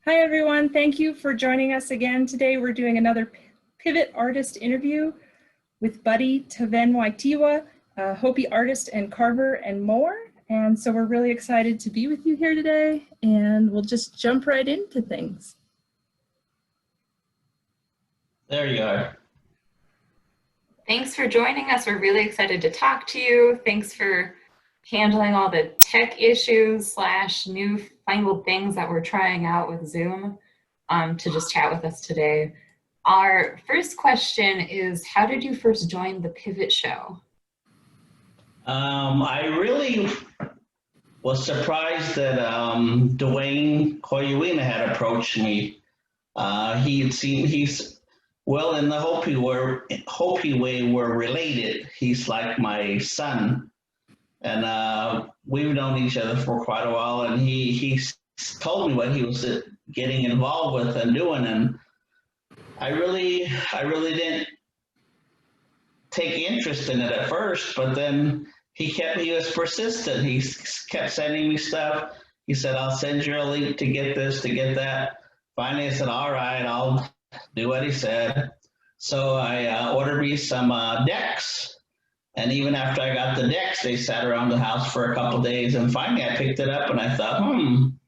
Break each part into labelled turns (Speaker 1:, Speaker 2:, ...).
Speaker 1: Hi, everyone. Thank you for joining us again today. We're doing another Pivot Artist interview with Buddy Tubinaghtewa, a Hopi artist and carver and mower. And so we're really excited to be with you here today, and we'll just jump right into things.
Speaker 2: There you are.
Speaker 3: Thanks for joining us. We're really excited to talk to you. Thanks for handling all the tech issues / newfangled things that we're trying out with Zoom to just chat with us today. Our first question is, how did you first join the Pivot Show?
Speaker 2: I really was surprised that Dwayne Koyuina had approached me. He's well, in the Hopi way, we're related. He's like my son. And we've known each other for quite a while, and he told me what he was getting involved with and doing, and I really didn't take interest in it at first, but then he was persistent. He kept sending me stuff. He said, I'll send you a link to get this, to get that. Finally, I said, all right, I'll do what he said. So I ordered me some decks. And even after I got the decks, they sat around the house for a couple of days. And finally, I picked it up and I thought, And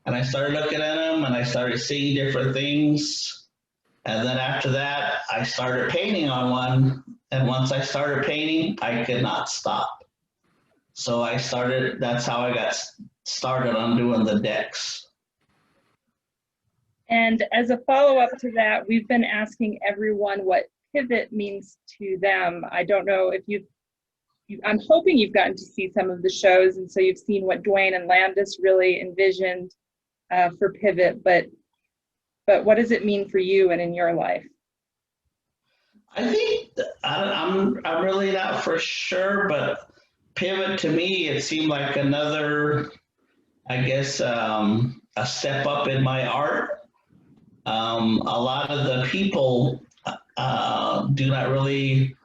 Speaker 2: I started looking at them and I started seeing different things. And then after that, I started painting on one. And once I started painting, I could not stop. So that's how I got started on doing the decks.
Speaker 1: And as a follow-up to that, we've been asking everyone what pivot means to them. I don't know if I'm hoping you've gotten to see some of the shows, and so you've seen what Dwayne and Landis really envisioned for pivot, but what does it mean for you and in your life?
Speaker 2: I think I'm really not for sure, but pivot to me, it seemed like another, I guess, a step up in my art. A lot of the people do not really,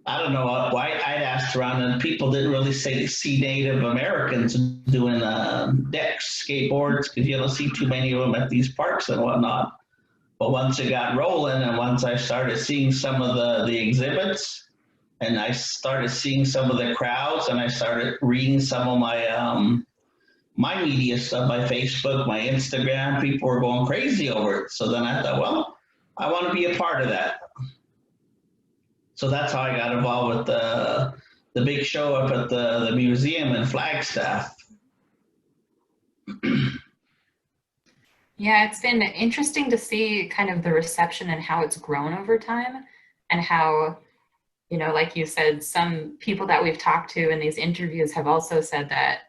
Speaker 2: I don't know why. I'd asked around and people didn't really see Native Americans doing decks, skateboards, because you don't see too many of them at these parks and whatnot. But once it got rolling and once I started seeing some of the exhibits and I started seeing some of the crowds and I started reading some of my media stuff, my Facebook, my Instagram, people were going crazy over it. So then I thought, well, I want to be a part of that. So that's how I got involved with the big show up at the museum in Flagstaff.
Speaker 3: Yeah, it's been interesting to see kind of the reception and how it's grown over time, and how, like you said, some people that we've talked to in these interviews have also said that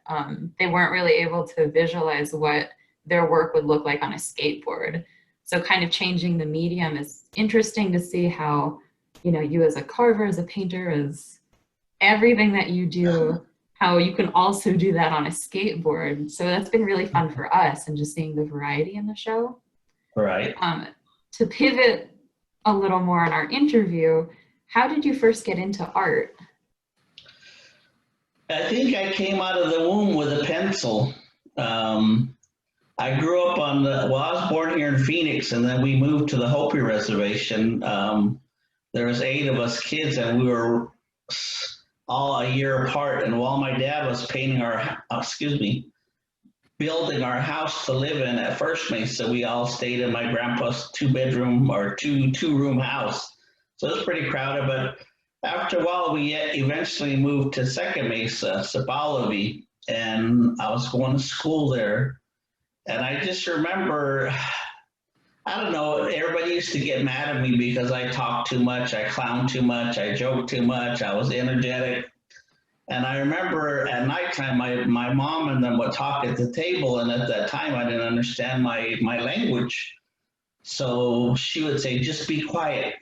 Speaker 3: they weren't really able to visualize what their work would look like on a skateboard. So kind of changing the medium is interesting to see how, you as a carver, as a painter, as everything that you do, how you can also do that on a skateboard. So that's been really fun for us, and just seeing the variety in the show.
Speaker 2: Right.
Speaker 3: To pivot a little more in our interview, how did you first get into art?
Speaker 2: I think I came out of the womb with a pencil. I grew up I was born here in Phoenix, and then we moved to the Hopi reservation. There was 8 of us kids, and we were all a year apart. And while my dad was building our house to live in at First Mesa, we all stayed in my grandpa's 2-bedroom or two-room house. So it was pretty crowded, but after a while, we eventually moved to Second Mesa, Symbology, and I was going to school there. And I just remember, I don't know, everybody used to get mad at me because I talked too much, I clowned too much, I joked too much, I was energetic. And I remember at nighttime, my mom and them would talk at the table, and at that time, I didn't understand my language. So she would say, just be quiet,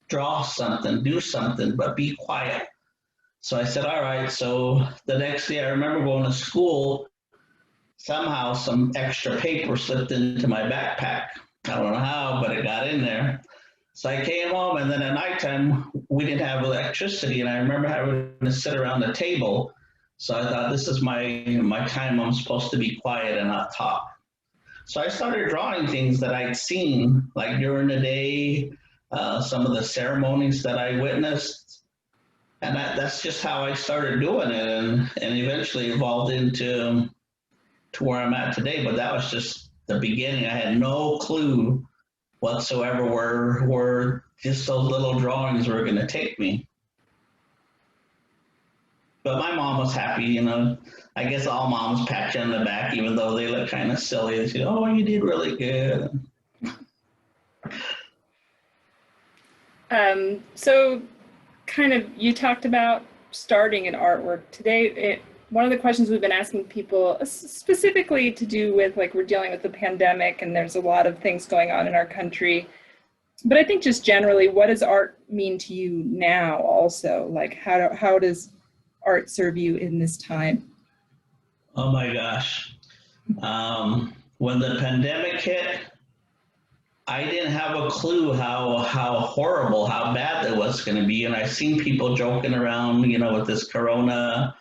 Speaker 2: draw something, do something, but be quiet. So I said, all right. So the next day, I remember going to school. Somehow some extra paper slipped into my backpack. I don't know how, but it got in there. So I came home, and then at nighttime, we didn't have electricity, and I remember having to sit around the table. So I thought, this is my time. I'm supposed to be quiet and not talk. So I started drawing things that I'd seen, like during the day, some of the ceremonies that I witnessed. And that's just how I started doing it, and eventually evolved into to where I'm at today. But that was just the beginning. I had no clue whatsoever where just those little drawings were going to take me. But my mom was happy, you know. I guess all moms pat you on the back, even though they look kind of silly. They say, "Oh, you did really good."
Speaker 1: So kind of, you talked about starting an artwork today. One of the questions we've been asking people, specifically to do with, like, we're dealing with the pandemic and there's a lot of things going on in our country, but I think just generally, what does art mean to you now also? Like, how does art serve you in this time?
Speaker 2: Oh my gosh. When the pandemic hit, I didn't have a clue how horrible, how bad that was going to be. And I've seen people joking around, you know, with this corona.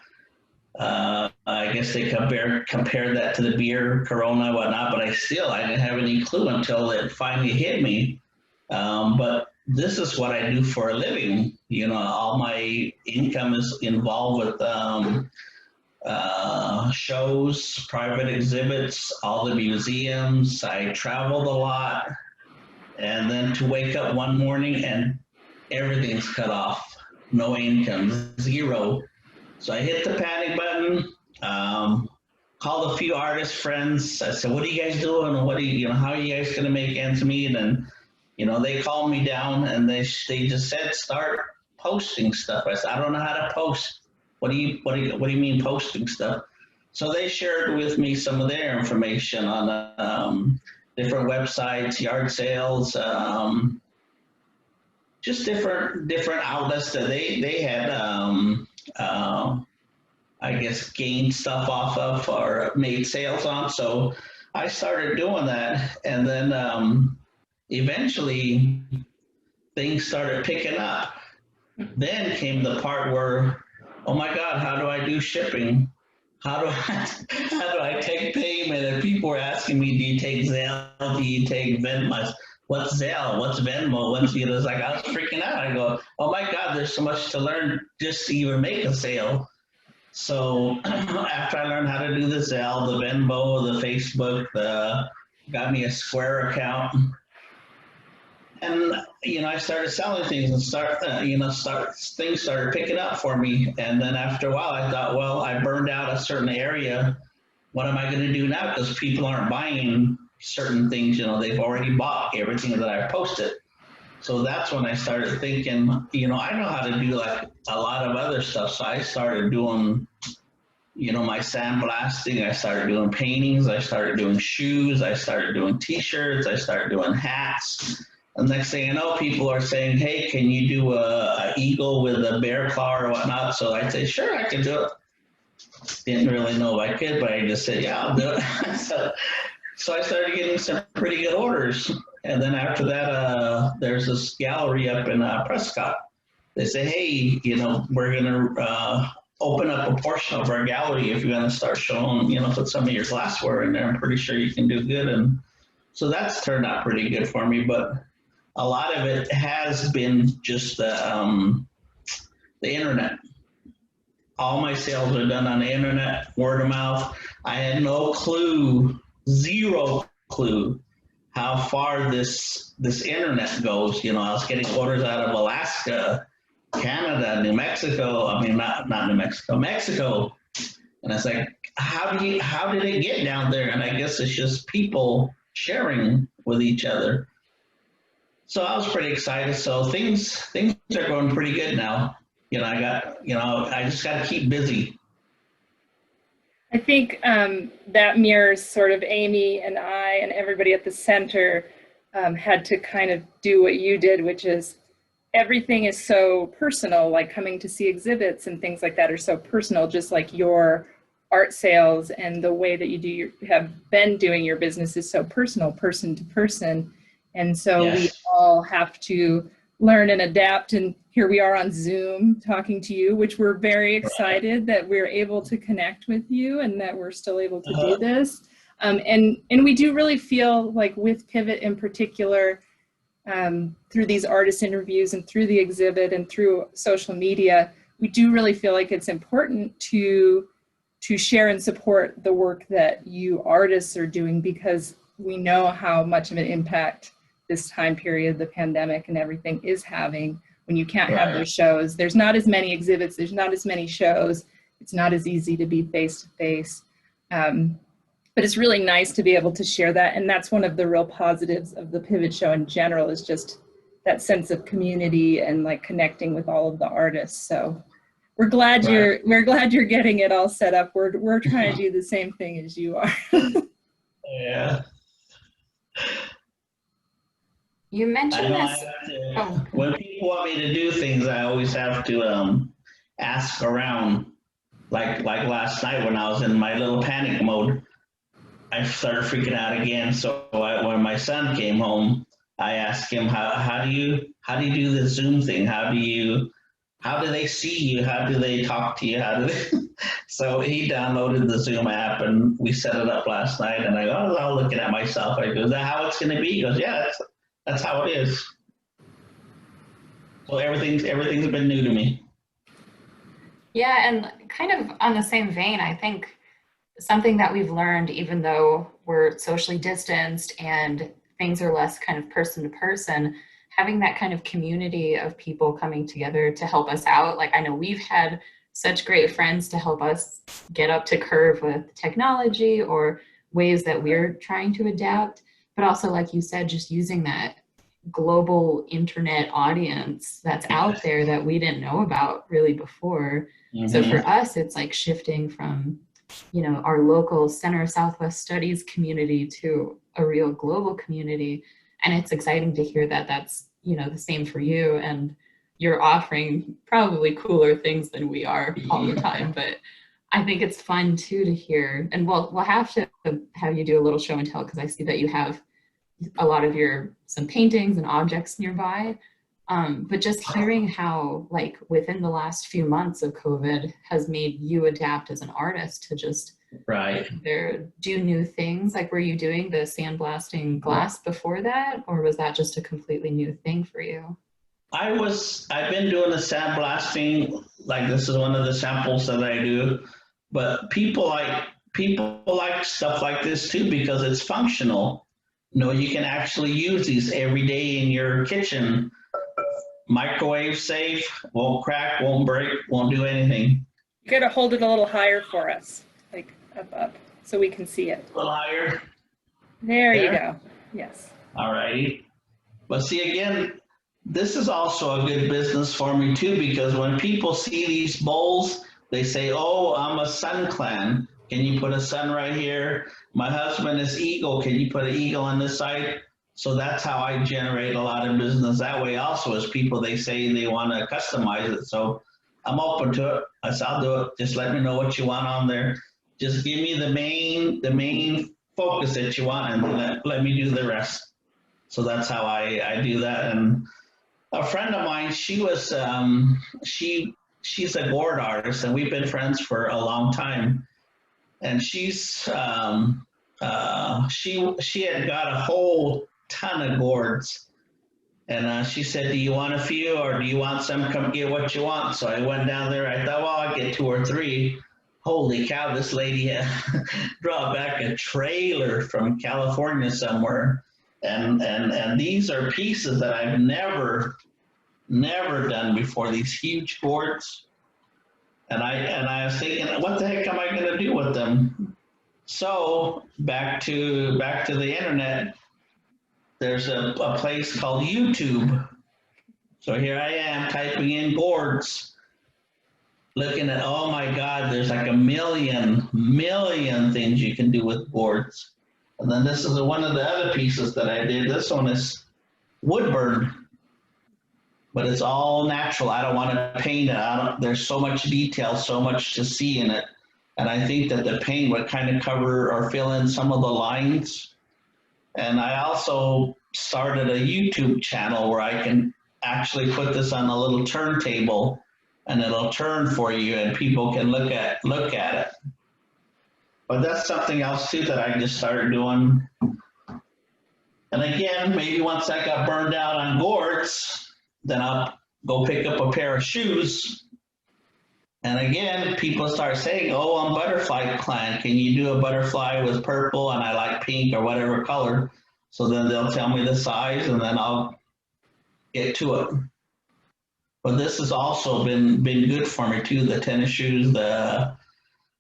Speaker 2: I guess they compared that to the beer, corona, and whatnot, but I didn't have any clue until it finally hit me. But this is what I do for a living. You know, all my income is involved with shows, private exhibits, all the museums. I traveled a lot. And then to wake up one morning and everything's cut off, no income, zero. So I hit the panic button, called a few artist friends. I said, "What are you guys doing? How are you guys going to make ends meet?" And, you know, they calmed me down and they just said, "Start posting stuff." I said, "I don't know how to post." What do you mean posting stuff? So they shared with me some of their information on different websites, yard sales, just different outlets that they had, I guess, gained stuff off of or made sales on. So I started doing that, and then eventually things started picking up. Then came the part where, oh my God, how do I do shipping? How do I take payment? And people were asking me, "Do you take Zelle? Do you take Venmo? What's Zelle? What's Venmo? What's," you know, it's like I was freaking out. I go, "Oh my God, there's so much to learn just to even make a sale." So after I learned how to do the Zelle, the Venmo, the Facebook, got me a Square account. And, you know, I started selling things and things started picking up for me. And then after a while, I thought, well, I burned out a certain area. What am I going to do now? Because people aren't buying certain things. You know, they've already bought everything that I posted. So that's when I started thinking, you know, I know how to do like a lot of other stuff. So I started doing, you know, my sandblasting. I started doing paintings. I started doing shoes. I started doing T-shirts. I started doing hats. And next thing I know, people are saying, "Hey, can you do a eagle with a bear claw or whatnot?" So I say, "Sure, I can do it." Didn't really know if I could, but I just said, "Yeah, I'll do it." So I started getting some pretty good orders. And then after that, there's this gallery up in Prescott. They say, "Hey, you know, we're going to open up a portion of our gallery if you're going to start showing, you know, put some of your glassware in there. I'm pretty sure you can do good." And so that's turned out pretty good for me. But a lot of it has been just the internet. All my sales are done on the internet, word of mouth. I had no clue, zero clue, how far this internet goes. You know, I was getting orders out of Alaska, Canada, New Mexico. I mean, not New Mexico, Mexico. And it's like, how did it get down there? And I guess it's just people sharing with each other. So I was pretty excited. So things are going pretty good now. You know, I just got to keep busy.
Speaker 1: I think that mirrors sort of Amy and I and everybody at the center had to kind of do what you did, which is everything is so personal, like coming to see exhibits and things like that are so personal, just like your art sales and the way that you have been doing your business is so personal, person to person. And so
Speaker 2: Yes.
Speaker 1: We all have to learn and adapt. And here we are on Zoom talking to you, which we're very excited that we're able to connect with you and that we're still able to do this. And we do really feel like with Pivot in particular, through these artist interviews and through the exhibit and through social media, we do really feel like it's important to share and support the work that you artists are doing, because we know how much of an impact this time period, the pandemic and everything, is having when you can't have those shows. There's not as many exhibits, there's not as many shows, it's not as easy to be face to face. But it's really nice to be able to share that. And that's one of the real positives of the Pivot show in general, is just that sense of community and like connecting with all of the artists. So we're glad we're glad you're getting it all set up. We're trying to do the same thing as you are.
Speaker 2: Yeah.
Speaker 3: You mentioned this.
Speaker 2: When people want me to do things, I always have to ask around. Like last night when I was in my little panic mode, I started freaking out again. So when my son came home, I asked him, how do you do the Zoom thing? How do they see you? How do they talk to you? So he downloaded the Zoom app and we set it up last night. And I go, I was looking at myself. I go, is that how it's going to be? He goes, yeah, that's how it is. So everything's been new to me.
Speaker 3: Yeah, and kind of on the same vein, I think something that we've learned, even though we're socially distanced and things are less kind of person to person, having that kind of community of people coming together to help us out. Like, I know we've had such great friends to help us get up to curve with technology or ways that we're trying to adapt, but also, like you said, just using that global internet audience that's out there that we didn't know about really before. Mm-hmm. So for us, it's like shifting from, you know, our local Center Southwest Studies community to a real global community. And it's exciting to hear that that's, you know, the same for you, and you're offering probably cooler things than we are all the time. But I think it's fun too to hear, and we'll have to have you do a little show and tell, because I see that you have a lot of some paintings and objects nearby. But just hearing how, like, within the last few months of COVID has made you adapt as an artist to just do new things. Like, were you doing the sandblasting glass before that, or was that just a completely new thing for you?
Speaker 2: I've been doing the sandblasting, like this is one of the samples that I do, but people like stuff like this too, because it's functional. You know, you can actually use these every day in your kitchen. Microwave safe, won't crack, won't break, won't do anything.
Speaker 1: You gotta hold it a little higher for us, like up, so we can see it.
Speaker 2: A little higher.
Speaker 1: There you go. Yes.
Speaker 2: All right. But see, again, this is also a good business for me too, because when people see these bowls, they say, oh, I'm a sun clan. Can you put a sun right here? My husband is eagle. Can you put an eagle on this side? So that's how I generate a lot of business that way also, is people, they say they want to customize it. So I'm open to it. I said, I'll do it. Just let me know what you want on there. Just give me the main focus that you want, and let me do the rest. So that's how I do that. And a friend of mine, she was, she's a gourd artist, and we've been friends for a long time. And she's, she had got a whole ton of gourds, and she said, do you want a few, or do you want some? Come get what you want. So I went down there. I thought, well, I'll get 2 or 3. Holy cow, this lady brought back a trailer from California somewhere, and these are pieces that I've never done before, these huge gourds. And I was thinking, what the heck am I going to do with them? So back to the internet. There's a place called YouTube. So here I am typing in gourds, looking at, oh my God, there's like a million things you can do with gourds. And then this is one of the other pieces that I did. This one is wood burn, but it's all natural. I don't want to paint it. There's so much detail, so much to see in it. And I think that the paint would kind of cover or fill in some of the lines. And I also started a YouTube channel where I can actually put this on a little turntable, and it'll turn for you, and people can look at it. But that's something else too that I just started doing. And again, maybe once I got burned out on gourds, then I'll go pick up a pair of shoes. And again, people start saying, oh, I'm butterfly client. Can you do a butterfly with purple? And I like pink or whatever color. So then they'll tell me the size and then I'll get to it. But this has also been good for me too. The tennis shoes, I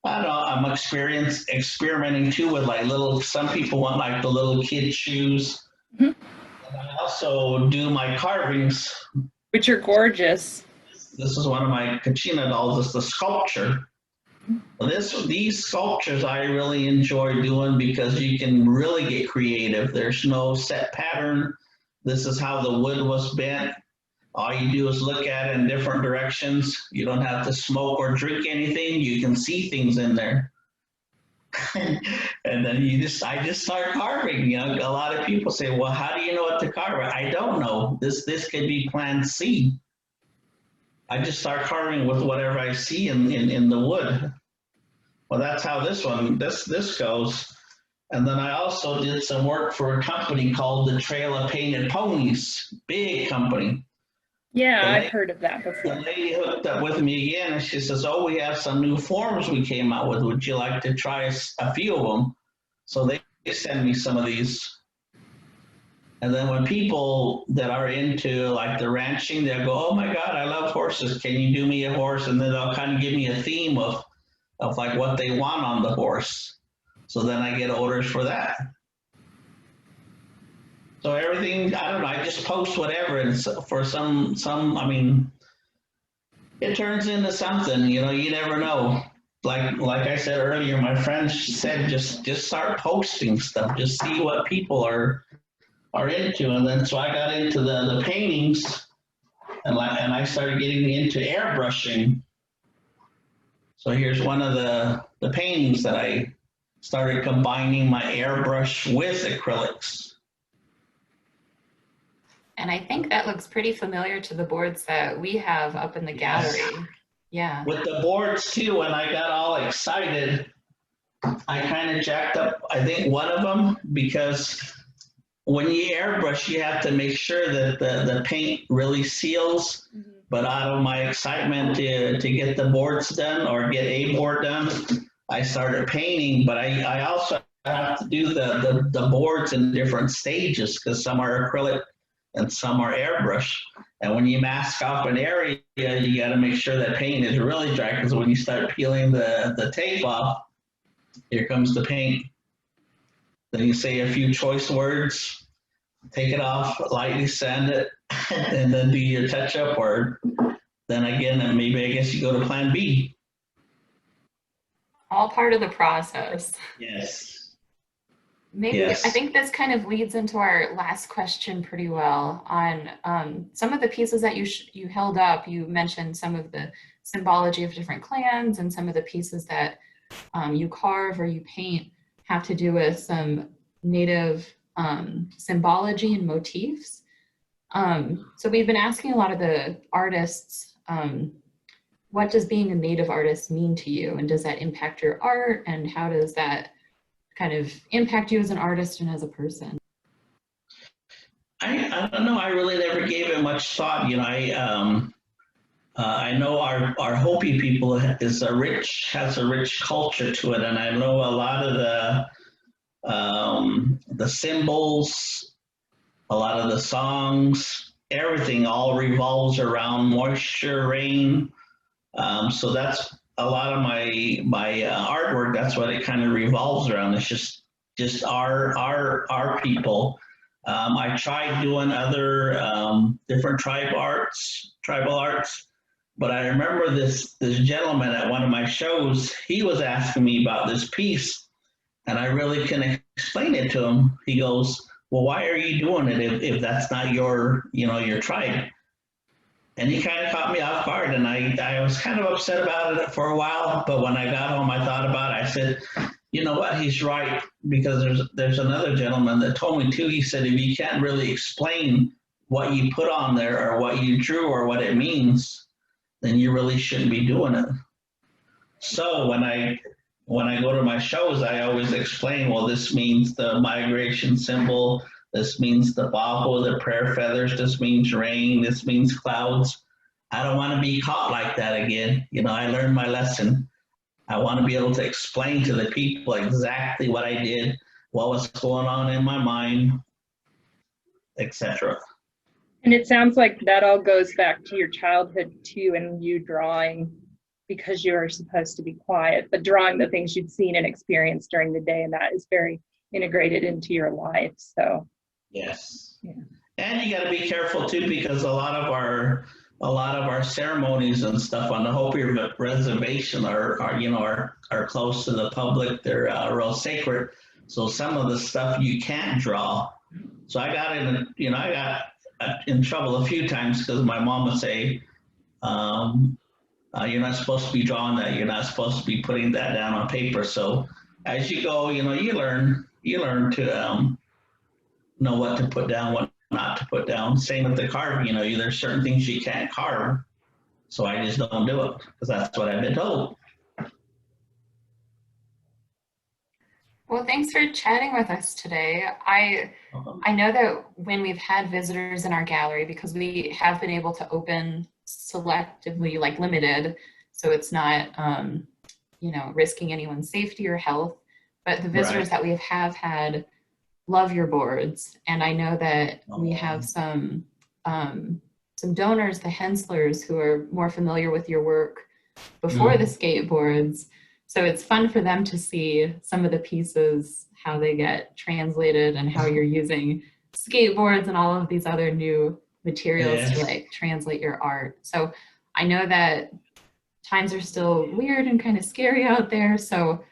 Speaker 2: don't know, I'm experimenting too with like some people want like the little kid shoes.
Speaker 1: Mhm.
Speaker 2: And I also do my carvings.
Speaker 1: Which are gorgeous.
Speaker 2: This is one of my Kachina dolls, it's the sculpture. These sculptures I really enjoy doing because you can really get creative. There's no set pattern. This is how the wood was bent. All you do is look at it in different directions. You don't have to smoke or drink anything. You can see things in there. And then I just start carving. You know, a lot of people say, well, how do you know what to carve? I don't know. This could be plan C. I just start carving with whatever I see in the wood. Well, that's how this goes. And then I also did some work for a company called the Trail of Painted Ponies, big company.
Speaker 1: Yeah, I've heard of that
Speaker 2: The
Speaker 1: before.
Speaker 2: lady hooked up with me again and she says, oh, we have some new forms we came out with. Would you like to try a few of them? So they send me some of these. And then when people that are into like the ranching, they'll go, oh my God, I love horses. Can you do me a horse? And then they'll kind of give me a theme of like what they want on the horse. So then I get orders for that. So everything, I don't know, I just post whatever, and for some, I mean, it turns into something, you know, you never know. Like I said earlier, my friend said, just start posting stuff, just see what people are into. And then, so I got into the paintings and I started getting into airbrushing. So here's one of the paintings that I started combining my airbrush with acrylics.
Speaker 3: And I think that looks pretty familiar to the boards that we have up in the gallery.
Speaker 2: Yes.
Speaker 3: Yeah.
Speaker 2: With the boards too, when I got all excited, I kind of jacked up, I think, one of them, because when you airbrush, you have to make sure that the paint really seals. Mm-hmm. But out of my excitement to get the boards done or get a board done, I started painting, but I also have to do the boards in different stages because some are acrylic and some are airbrush. And when you mask off an area, you got to make sure that paint is really dry, because when you start peeling the tape off, here comes the paint. Then you say a few choice words, take it off, lightly sand it, and then do your touch-up, or then again, maybe I guess you go to plan B.
Speaker 3: All part of the process.
Speaker 2: Yes.
Speaker 3: Maybe yes. I think this kind of leads into our last question pretty well on some of the pieces that you held up. You mentioned some of the symbology of different clans, and some of the pieces that you carve or you paint have to do with some native symbology and motifs. So we've been asking a lot of the artists, what does being a native artist mean to you? And does that impact your art? And how does that kind of impact you as an artist and as a person?
Speaker 2: I don't know. I really never gave it much thought. You know, I know our Hopi people has a rich culture to it, and I know a lot of the symbols, a lot of the songs, everything all revolves around moisture, rain. So that's a lot of my artwork. That's what it kind of revolves around. It's just our people. I tried doing other different tribal arts, but I remember this gentleman at one of my shows. He was asking me about this piece, and I really couldn't explain it to him. He goes, "Well, why are you doing it if that's not your tribe?" And he kind of caught me off guard, and I was kind of upset about it for a while. But when I got home, I thought about it. I said, you know what, he's right, because there's another gentleman that told me too. He said, if you can't really explain what you put on there or what you drew or what it means, then you really shouldn't be doing it. So when I when I go to my shows, I always explain, well, this means the migration symbol. This means the baho, the prayer feathers. This means rain. This means clouds. I don't want to be caught like that again. You know, I learned my lesson. I want to be able to explain to the people exactly what I did, what was going on in my mind, etc.
Speaker 1: And it sounds like that all goes back to your childhood too, and you drawing because you are supposed to be quiet, but drawing the things you'd seen and experienced during the day, and that is very integrated into your life. So
Speaker 2: yes,
Speaker 1: yeah.
Speaker 2: And you got to be careful too, because a lot of our ceremonies and stuff on the Hopi reservation are close to the public. They're real sacred. So some of the stuff you can't draw. So I got in trouble a few times because my mom would say, you're not supposed to be drawing that. You're not supposed to be putting that down on paper. So as you go, you learn to know what to put down, what not to put down. Same with the carving. There's certain things you can't carve. So I just don't do it because that's what I've been told.
Speaker 3: Well, thanks for chatting with us today. I know that when we've had visitors in our gallery, because we have been able to open selectively, like limited, so it's not, risking anyone's safety or health, but the visitors that we have had love your boards. And I know that we have some donors, the Henslers, who are more familiar with your work before the skateboards. So it's fun for them to see some of the pieces, how they get translated and how you're using skateboards and all of these other new materials to like translate your art. So I know that times are still weird and kind of scary out there. So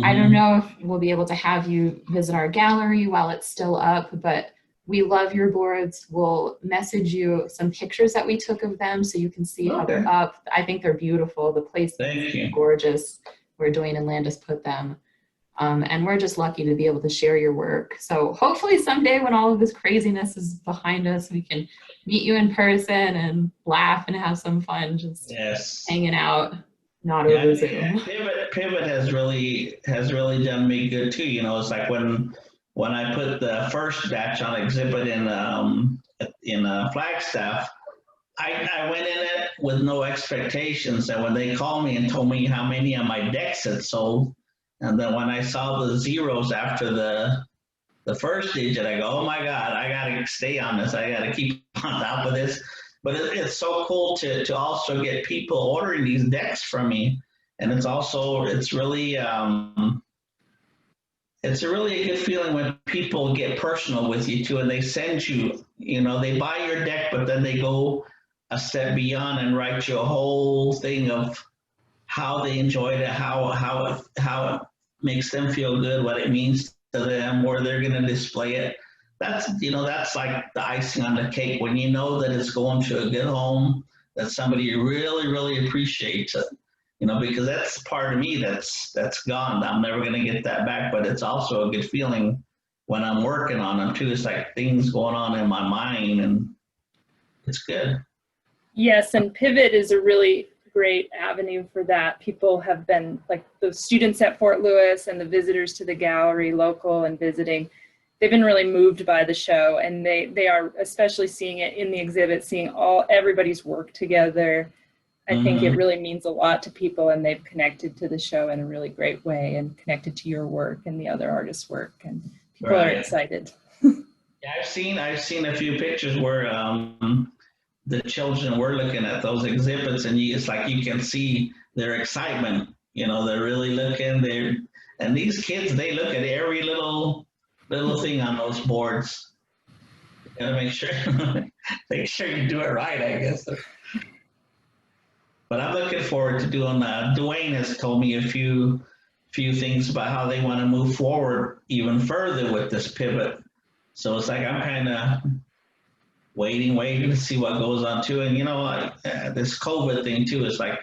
Speaker 3: I don't know if we'll be able to have you visit our gallery while it's still up, but we love your boards. We'll message you some pictures that we took of them so you can see how they're up. I think they're beautiful. The place is gorgeous where Dwayne and Landis put them. And we're just lucky to be able to share your work. So hopefully someday when all of this craziness is behind us, we can meet you in person and laugh and have some fun just hanging out, not over Zoom.
Speaker 2: Pivot has really done me good too. It's like when I put the first batch on exhibit in Flagstaff, I went in it with no expectations, and when they called me and told me how many of my decks had sold, and then when I saw the zeros after the first digit, I go, oh my God, I gotta stay on this. I gotta keep on top of this. But it's so cool to also get people ordering these decks from me, and it's really it's a really good feeling when people get personal with you too, and they send you, they buy your deck, but then they go a step beyond and write you a whole thing of how they enjoyed it, how it makes them feel good, what it means to them, where they're going to display it. That's like the icing on the cake when you know that it's going to a good home, that somebody really, really appreciates it. Because that's part of me that's gone. I'm never going to get that back, but it's also a good feeling when I'm working on them too. It's like things going on in my mind, and it's good.
Speaker 1: Yes, and Pivot is a really great avenue for that. People have been, like the students at Fort Lewis and the visitors to the gallery, local and visiting, they've been really moved by the show, and they are especially seeing it in the exhibit, seeing everybody's work together. I think it really means a lot to people, and they've connected to the show in a really great way and connected to your work and the other artists' work, and people are excited.
Speaker 2: Yeah, I've seen a few pictures where the children were looking at those exhibits, and it's like you can see their excitement. They're really looking. And these kids, they look at every little thing on those boards. You gotta make sure you do it right, I guess. But I'm looking forward to doing that. Dwayne has told me a few things about how they want to move forward even further with this pivot. So it's like I'm kind of waiting to see what goes on too. And this COVID thing too is like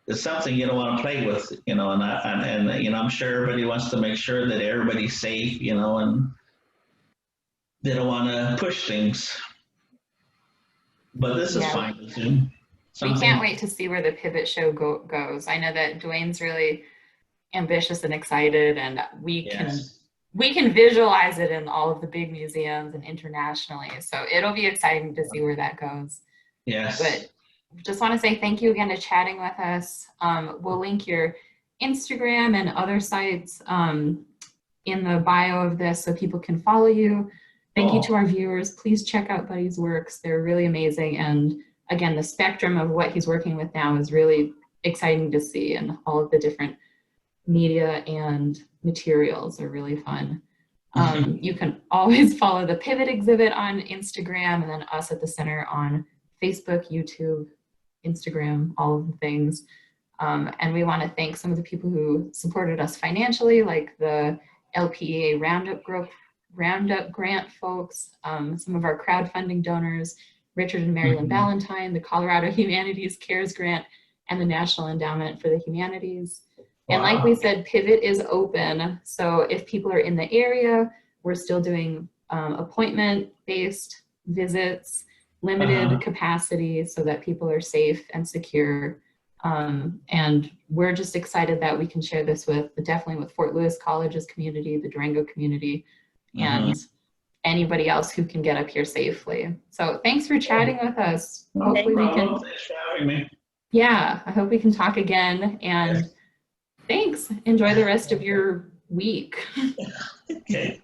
Speaker 2: it's something you don't want to play with, and I'm sure everybody wants to make sure that everybody's safe, and they don't want to push things. But this is fine to Zoom.
Speaker 3: We can't wait to see where the Pivot show goes. I know that Dwayne's really ambitious and excited, and we
Speaker 2: Yes.
Speaker 3: can visualize it in all of the big museums and internationally. So it'll be exciting to see where that goes.
Speaker 2: Yes.
Speaker 3: But just want to say thank you again to chatting with us. We'll link your Instagram and other sites in the bio of this so people can follow you. Thank you to our viewers. Please check out Buddy's works. They're really amazing. And again, the spectrum of what he's working with now is really exciting to see, and all of the different media and materials are really fun. You can always follow the Pivot exhibit on Instagram, and then us at the center on Facebook, YouTube, Instagram, all of the things. And we want to thank some of the people who supported us financially, like the LPEA Roundup grant folks, some of our crowdfunding donors, Richard and Marilyn Ballantyne, the Colorado Humanities Cares Grant, and the National Endowment for the Humanities. And like we said, Pivot is open. So if people are in the area, we're still doing appointment-based visits, limited capacity so that people are safe and secure. And we're just excited that we can share this with, definitely with Fort Lewis College's community, the Durango community, and anybody else who can get up here safely. So thanks for chatting with us. Hopefully we can.
Speaker 2: Thanks for having me.
Speaker 3: Yeah, I hope we can talk again. And thanks. Enjoy the rest of your week.
Speaker 2: Okay.